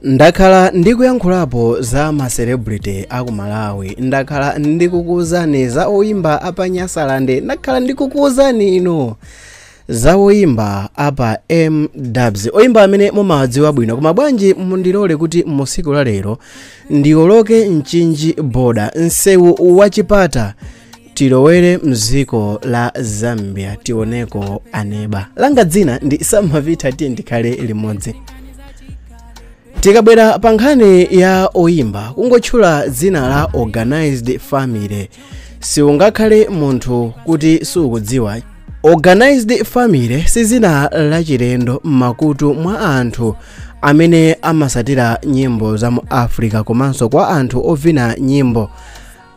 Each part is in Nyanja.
Ndakhala ndikuyankhulapo za ma celebrity aku Malawi, ndakhala ndikukuwuzani za oyimba apa Nyasalande, ndakhala ndikukuwuzani ino za oyimba apa M-Dubs, oyimba amene mumawadziwa bwino. Koma bwanji mundilole kuti musiku la lero ndioloke mchinji boda msewu wachipata tilowere mziko la Zambia tioneko aneba. Langa dzina ndi Samavita tiye ndikhale limodzi. Tikabwera pa nkhani ya oyimba kungotchula dzina la Organized Family siungakhale munthu kuti sukudziwa. Organized Family si dzina lachilendo m'makutu mwa anthu amene amasatira nyimbo za mu Africa komanso kwa anthu ovina nyimbo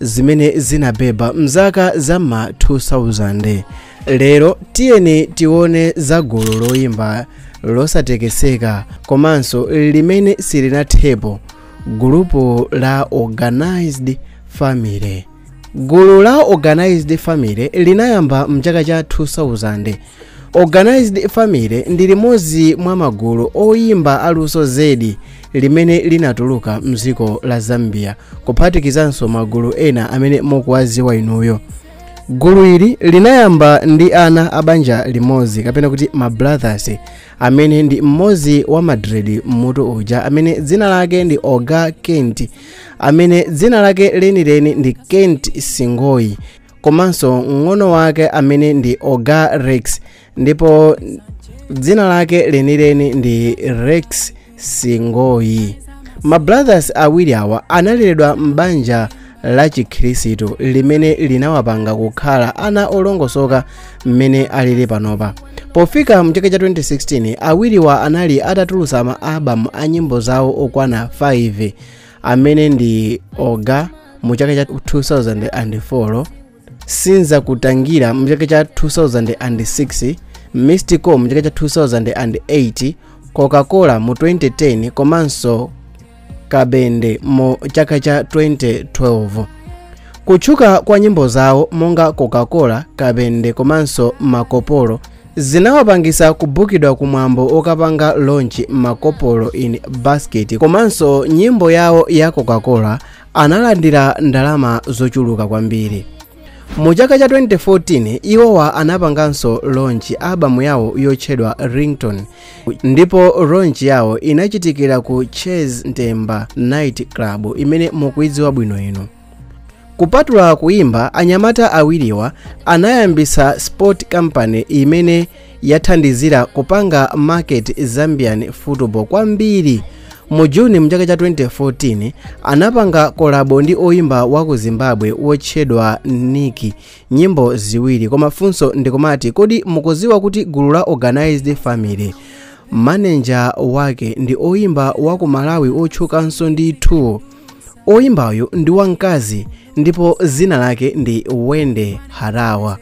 zimene zinabeba mzaka za ma 2000. Lero tiyeni tione za gulu loyimba losatekeseka komanso limene silinathepo, gulupu la Organized Family. Gulu la Organized Family linayamba mchaka cha 2000. Organized Family ndi limodzi mwa magulu oyimba aluso zedi limene linatuluka mziko la Zambia, kuphatikizanso magulu ena amene mukuwadziwa inuyo. Gulu ili linayamba ndi ana abanja limodzi kapena kuti ma brothers amene ndi mmodzi wa Madrid mutu uja amene dzina lake ndi Oga Kent, amene dzina lake lenileni ndi Kent Singoi, komanso ng'ono wake amene ndi Oga Rex, ndipo dzina lake lenileni ndi Rex Singoi. Ma brothers awiri awa analeredwa m'banja la Chikhristu limene linawapanga kukhala ana olongosoka mmene alili panopa. Pofika mchaka cha 2016 awiriwa anali atatulutsa ma album a nyimbo zawo okwana 5 amene ndi Oga mu chaka cha 2004, Sinza Kutangira mu chaka cha 2006, Mystical mu chaka cha 2008, Coca-Cola mu 2010 komanso Kabende mu chaka cha 2012. Kutchuka kwa nyimbo zawo monga Coca-Cola, Kabende komanso Makopolo zinawapangisa kubukidwa kumwambo okapanga launch Makopolo in Basket, komanso nyimbo yawo ya Coca-Cola analandira ndalama zochuluka kwambiri. Mu chaka cha 2014 iwowa anapanganso launch album yawo yotchedwa Ringtone, ndipo launch yawo inachitikira ku Chase Ntemba Night Club imene mukuidziwa bwino ino. Kupatula kuimba, anyamata awiriwa anayambisa sport company imene yathandizira kupanga market Zambian football kwambiri. Mu Juni mchaka cha 2014 anapanga kolabo ndi oyimba wa ku Zimbabwe wotchedwa Niki, nyimbo ziwiri. Koma funso ndikumati kodi mukuziwa kuti gulu la Organized Family manager wake ndi oyimba wa ku Malawi otchukanso ndi Tuo. Oyimbayo ndi wamkazi ndipo zina lake ndi Wende Harawa.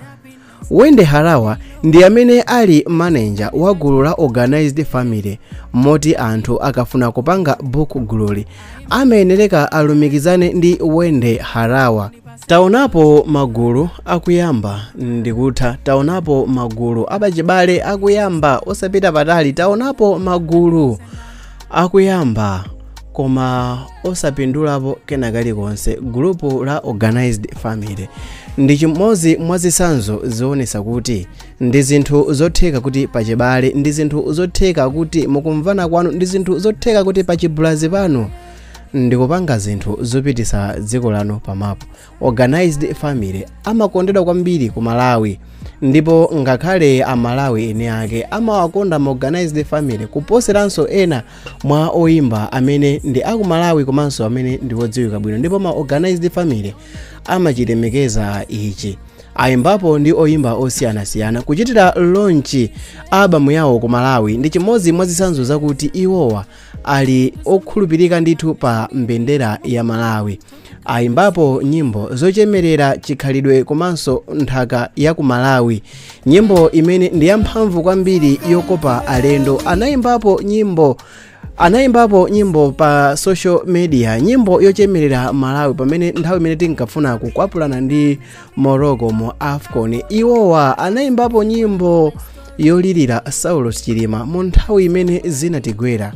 Wende Harawa ndi amene ali manager wa gulu la Organized Family, moti anthu akafuna kupanga book gululi amayenereka alumikizane ndi Wende Harawa. Taonapo magulu akuyamba ndikutha, taonapo magulu apachibale akuyamba osapita patali, taonapo magulu akuyamba koma osapindulapo kena kalikonse. Gulupu la Organized Family ndi chimodzi mwa zitsanzo zionesa kuti ndi zinthu zotheka kuti pachibale, ndi zinthu zotheka kuti mukumvana kwanu, ndi zinthu zotheka kuti pachibulazi panu ndikupanga zinthu zopitisa dziko lanu pamapo. Organized Family amakondedwa kwambiri ku Malawi, ndipo ngakhale Amalawi ene ake amawakonda ma Organized Family kuposeranso ena mwa oyimba amene ndi aku Malawi komanso amene ndi wodziwika bwino, ndipo ma Organized Family amachilemekeza ichi. Ayimbapo ndi oyimba osiyanasiyana kuchitira launch album yawo ku Malawi ndi chimodzi mwa zitsanzo zakuti iwowa ali okhulupirika ndithu pa mbendera ya Malawi. Ayimbapo nyimbo zochemerera chikhalidwe komanso nthaka ya ku Malawi, nyimbo imene ndi yamphamvu kwambiri yokopa alendo. Anayimbapo nyimbo pa social media, nyimbo yochemerera Malawi pamene nthawi imene tinkafuna kukwapulana ndi Morocco mu AFCON. Iwowa anayimbapo nyimbo yolirira Saulos Chilima mu nthawi imene zinatigwera.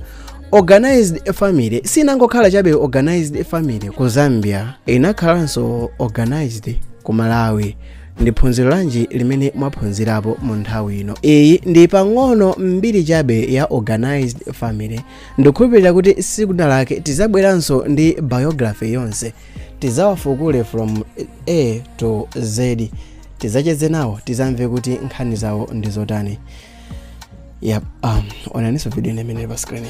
organized family sinangokhala chabe organized family ku Zambia, inakhalanso organized ku Malawi. Ndi phunziro lanji limene mwaphunzirapo mu nthawi ino. Iyi ndi pang'ono mbiri chabe ya organized family. Ndikukhulupirira kuti siku lake tizabweranso ndi biography yonse, tizawafukule from A to Z, tizacheze nawo tizamve kuti nkhani zawo ndi zotani. Yep, onaniso video imene pa screen.